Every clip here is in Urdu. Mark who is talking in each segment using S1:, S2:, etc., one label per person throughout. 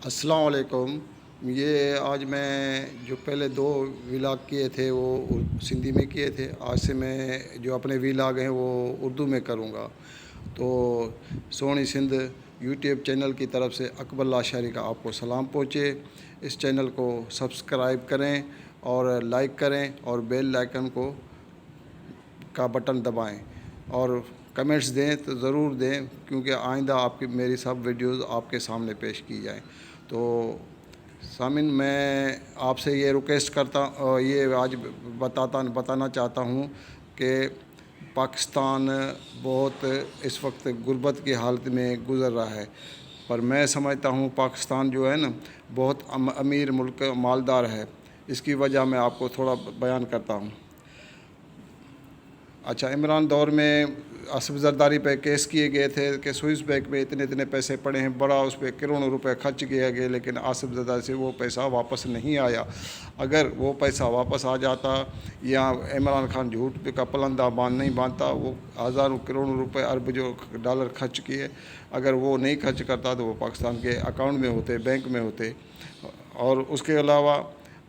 S1: السلام علیکم۔ یہ آج میں جو پہلے دو ولاگ کیے تھے وہ سندھی میں کیے تھے، آج سے میں جو اپنے ولاگ ہیں وہ اردو میں کروں گا۔ تو سونی سندھ یوٹیوب چینل کی طرف سے اکبر لاشاری کا آپ کو سلام پہنچے۔ اس چینل کو سبسکرائب کریں اور لائک کریں اور بیل آئیکن کا بٹن دبائیں اور کمنٹس دیں تو ضرور دیں، کیونکہ آئندہ آپ کی میری سب ویڈیوز آپ کے سامنے پیش کی جائیں۔ تو سامعین، میں آپ سے یہ ریکویسٹ یہ آج بتانا چاہتا ہوں کہ پاکستان بہت اس وقت غربت کی حالت میں گزر رہا ہے، پر میں سمجھتا ہوں پاکستان جو ہے نا بہت امیر ملک مالدار ہے۔ اس کی وجہ میں آپ کو تھوڑا بیان کرتا ہوں۔ اچھا، عمران دور میں اسب زرداری پہ کیس کیے گئے تھے کہ سوئس بینک میں اتنے پیسے پڑے ہیں، بڑا اس پہ کروڑوں روپے خرچ کیا گیا، لیکن اسب زرداری سے وہ پیسہ واپس نہیں آیا۔ اگر وہ پیسہ واپس آ جاتا یا عمران خان جھوٹ کا پلندہ نہیں باندھتا، وہ ہزاروں کروڑوں روپے ارب جو ڈالر خرچ کیے، اگر وہ نہیں خرچ کرتا تو وہ پاکستان کے اکاؤنٹ میں ہوتے، بینک میں ہوتے۔ اور اس کے علاوہ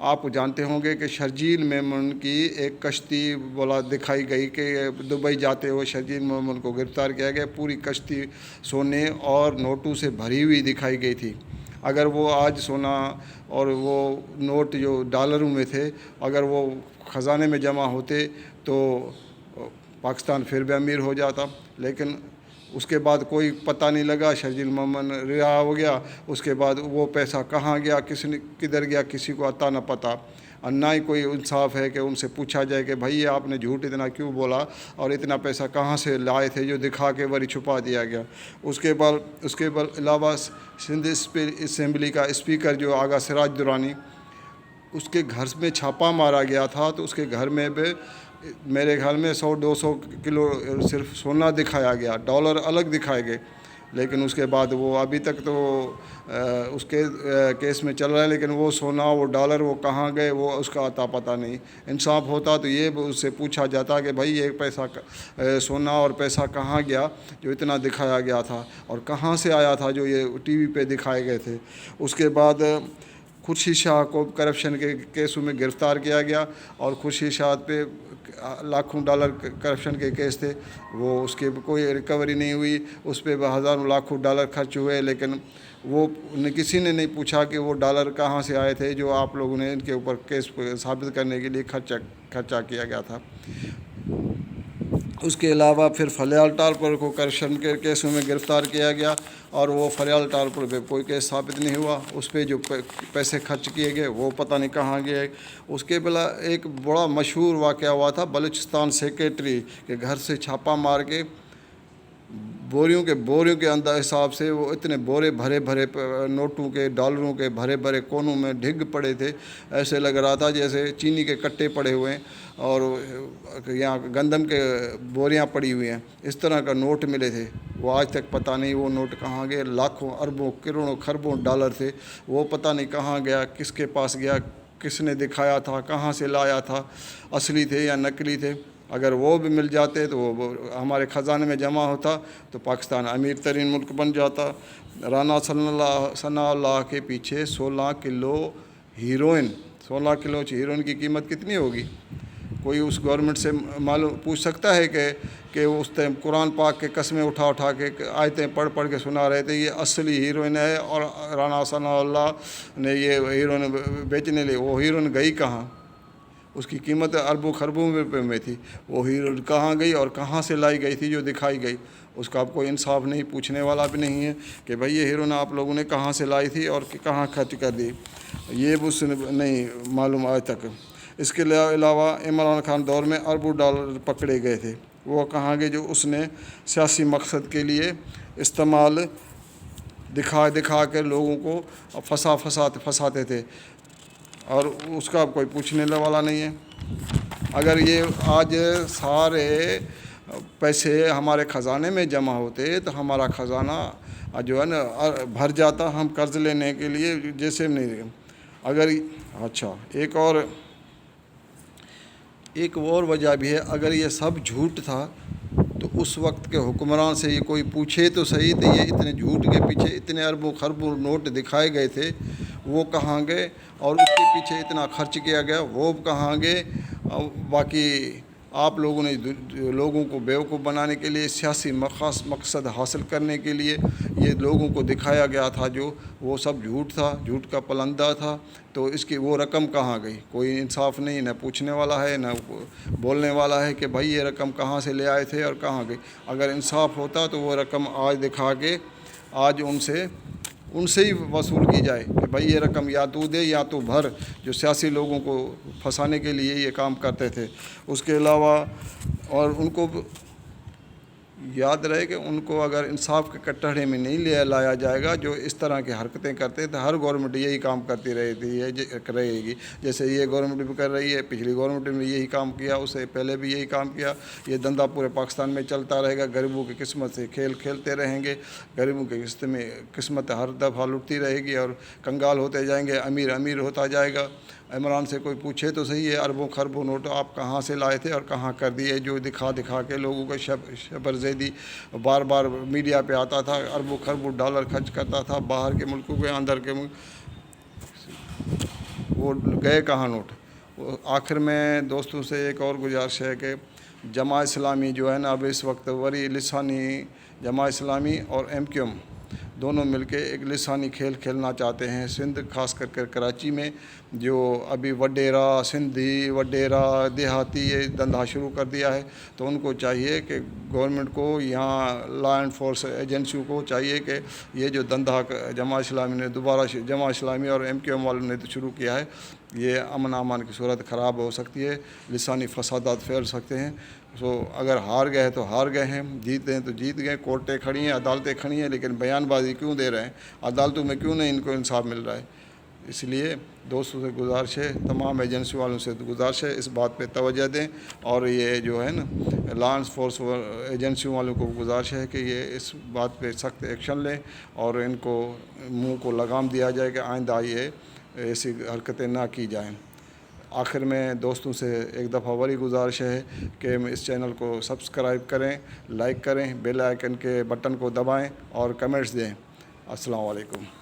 S1: آپ جانتے ہوں گے کہ شرجیل میمن کی ایک کشتی دکھائی گئی کہ دبئی جاتے ہوئے شرجیل میمن کو گرفتار کیا گیا، پوری کشتی سونے اور نوٹوں سے بھری ہوئی دکھائی گئی تھی۔ اگر وہ آج سونا اور وہ نوٹ جو ڈالروں میں تھے اگر وہ خزانے میں جمع ہوتے تو پاکستان پھر بھی امیر ہو جاتا، لیکن اس کے بعد کوئی پتہ نہیں لگا، شرجیل میمن رہا ہو گیا۔ اس کے بعد وہ پیسہ کہاں گیا، کدھر گیا، کسی کو عطا نہ پتہ، اور نہ ہی کوئی انصاف ہے کہ ان سے پوچھا جائے کہ بھائی آپ نے جھوٹ اتنا کیوں بولا اور اتنا پیسہ کہاں سے لائے تھے جو دکھا کے وری چھپا دیا گیا۔ اس کے علاوہ سندھ اسمبلی کا اسپیکر جو آغا سراج درانی، اس کے گھر میں چھاپا مارا گیا تھا، تو اس کے گھر میں بھی میرے خیال میں 100-200 کلو صرف سونا دکھایا گیا، ڈالر الگ دکھائے گئے، لیکن اس کے بعد وہ ابھی تک تو اس کے کیس میں چل رہا ہے، لیکن وہ سونا وہ ڈالر وہ کہاں گئے وہ اس کا عطا پتہ نہیں۔ انصاف ہوتا تو یہ اس سے پوچھا جاتا کہ بھائی یہ پیسہ سونا اور پیسہ کہاں گیا جو اتنا دکھایا گیا تھا، اور کہاں سے آیا تھا جو یہ ٹی وی پہ دکھائے گئے تھے۔ اس کے بعد خورشید شاہ کو کرپشن کے کیسوں میں گرفتار کیا گیا، اور خورشید شاہ پہ لاکھوں ڈالر کرپشن کے کیس تھے، وہ اس کے کوئی ریکوری نہیں ہوئی، اس پہ ہزاروں لاکھوں ڈالر خرچ ہوئے، لیکن وہ کسی نے نہیں پوچھا کہ وہ ڈالر کہاں سے آئے تھے جو آپ لوگوں نے ان کے اوپر کیس ثابت کرنے کے لیے خرچہ کیا گیا تھا۔ اس کے علاوہ پھر فلیال ٹارپر کو کرپشن کے کیسوں میں گرفتار کیا گیا، اور وہ فلیال ٹارپر پہ کوئی کیس ثابت نہیں ہوا، اس پہ جو پیسے خرچ کیے گئے وہ پتہ نہیں کہاں گئے۔ اس کے بلا ایک بڑا مشہور واقعہ ہوا تھا، بلوچستان سیکریٹری کے گھر سے چھاپا مار کے بوریوں کے اندر حساب سے وہ اتنے بورے بھرے نوٹوں کے ڈالروں کے بھرے کونوں میں ڈھگ پڑے تھے، ایسے لگ رہا تھا جیسے چینی کے کٹے پڑے ہوئے ہیں اور یہاں گندم کے بوریاں پڑی ہوئی ہیں، اس طرح کا نوٹ ملے تھے۔ وہ آج تک پتہ نہیں وہ نوٹ کہاں گئے، لاکھوں اربوں کروڑوں خربوں ڈالر تھے، وہ پتہ نہیں کہاں گیا، کس کے پاس گیا، کس نے دکھایا تھا، کہاں سے لایا تھا، اصلی تھے یا نقلی تھے۔ اگر وہ بھی مل جاتے تو وہ ہمارے خزانے میں جمع ہوتا تو پاکستان امیر ترین ملک بن جاتا۔ رانا ثناء اللہ کے پیچھے 16 کلو ہیروئن 16 کلو ہیروئن کی قیمت کتنی ہوگی؟ کوئی اس گورنمنٹ سے معلوم پوچھ سکتا ہے کہ اس ٹائم قرآن پاک کے قسمیں اٹھا کے آیتیں پڑھ کے سنا رہے تھے یہ اصلی ہیروئن ہے، اور رانا ثناء اللہ نے یہ ہیروئن بیچنے لی، وہ ہیروئن گئی کہاں؟ اس کی قیمت اربوں خربوں روپے میں تھی، وہ ہیروئن کہاں گئی اور کہاں سے لائی گئی تھی جو دکھائی گئی؟ اس کا کوئی انصاف نہیں، پوچھنے والا بھی نہیں ہے کہ بھائی یہ ہیروئن آپ لوگوں نے کہاں سے لائی تھی اور کہاں خرچ کر دی، یہ بھی اس نے نہیں معلوم آج تک۔ اس کے علاوہ عمران خان دور میں اربوں ڈالر پکڑے گئے تھے، وہ کہاں گئے جو اس نے سیاسی مقصد کے لیے استعمال دکھا کے لوگوں کو پھنساتے تھے، اور اس کا کوئی پوچھنے والا نہیں ہے۔ اگر یہ آج سارے پیسے ہمارے خزانے میں جمع ہوتے تو ہمارا خزانہ جو ہے نا بھر جاتا، ہم قرض لینے کے لیے جیسے نہیں۔ اگر اچھا ایک اور وجہ بھی ہے، اگر یہ سب جھوٹ تھا تو اس وقت کے حکمران سے یہ کوئی پوچھے تو صحیح تو یہ اتنے جھوٹ کے پیچھے اتنے اربوں خربوں نوٹ دکھائے گئے تھے، وہ کہاں گئے؟ اور اس کے پیچھے اتنا خرچ کیا گیا، وہ کہاں گئے؟ باقی آپ لوگوں نے لوگوں کو بیوقوف بنانے کے لیے، سیاسی مقصد حاصل کرنے کے لیے یہ لوگوں کو دکھایا گیا تھا، جو وہ سب جھوٹ تھا، جھوٹ کا پلندہ تھا۔ تو اس کی وہ رقم کہاں گئی؟ کوئی انصاف نہیں، نہ پوچھنے والا ہے، نہ بولنے والا ہے کہ بھائی یہ رقم کہاں سے لے آئے تھے اور کہاں گئی۔ اگر انصاف ہوتا تو وہ رقم آج دکھا کے آج ان سے ہی وصول کی جائے کہ بھائی یہ رقم یا تو دے یا تو بھر، جو سیاسی لوگوں کو پھنسانے کے لیے یہ کام کرتے تھے۔ اس کے علاوہ اور ان کو یاد رہے کہ ان کو اگر انصاف کے کٹہرے میں نہیں لایا جائے گا، جو اس طرح کی حرکتیں کرتے تھے، ہر گورنمنٹ یہی کام کرتی رہے گی، جیسے یہ گورنمنٹ بھی کر رہی ہے، پچھلی گورنمنٹ نے یہی کام کیا، اس سے پہلے بھی یہی کام کیا۔ یہ دھندا پورے پاکستان میں چلتا رہے گا، غریبوں کی قسمت سے کھیل کھیلتے رہیں گے، غریبوں کی قسمت ہر دفعہ لٹتی رہے گی اور کنگال ہوتے جائیں گے، امیر امیر ہوتا جائے گا۔ عمران سے کوئی پوچھے تو صحیح ہے، اربوں خربوں نوٹ آپ کہاں سے لائے تھے اور کہاں کر دیے؟ جو دکھا کے لوگوں کو شبر زیدی بار بار میڈیا پہ آتا تھا، اربوں خربوں ڈالر خرچ کرتا تھا باہر کے ملکوں کے، اندر کے ملک، وہ گئے کہاں نوٹ؟ آخر میں دوستوں سے ایک اور گزارش ہے کہ جماعت اسلامی جو ہے نا، اب اس وقت وری لسانی جماعت اسلامی اور MQM دونوں مل کے ایک لسانی کھیل کھیلنا چاہتے ہیں۔ سندھ خاص کر کراچی میں جو ابھی وڈیرا سندھی وڈیرا دیہاتی یہ دھندا شروع کر دیا ہے، تو ان کو چاہیے کہ گورنمنٹ کو، یہاں لا اینڈ فورس ایجنسیوں کو چاہیے کہ یہ جو دھندا جماعت اسلامی نے دوبارہ جماعت اسلامی اور MQM والوں نے شروع کیا ہے، یہ امن امان کی صورت خراب ہو سکتی ہے، لسانی فسادات پھیل سکتے ہیں۔ اگر ہار گئے تو ہار گئے ہیں، جیتے ہیں تو جیت گئے، کورٹیں کھڑی ہیں، عدالتیں کھڑی ہیں، لیکن بیان بازی کیوں دے رہے ہیں؟ عدالتوں میں کیوں نہیں ان کو انصاف مل رہا ہے؟ اس لیے دوستوں سے گزارش ہے، تمام ایجنسی والوں سے گزارش ہے، اس بات پہ توجہ دیں، اور یہ جو ہے نا لا اینڈ فورس ایجنسیوں والوں کو گزارش ہے کہ یہ اس بات پہ سخت ایکشن لیں اور ان کو منہ کو لگام دیا جائے کہ آئندہ یہ ایسی حرکتیں نہ کی جائیں۔ آخر میں دوستوں سے ایک دفعہ وری گزارش ہے کہ اس چینل کو سبسکرائب کریں، لائک کریں، بیل آئیکن کے بٹن کو دبائیں اور کمنٹس دیں۔ السلام علیکم۔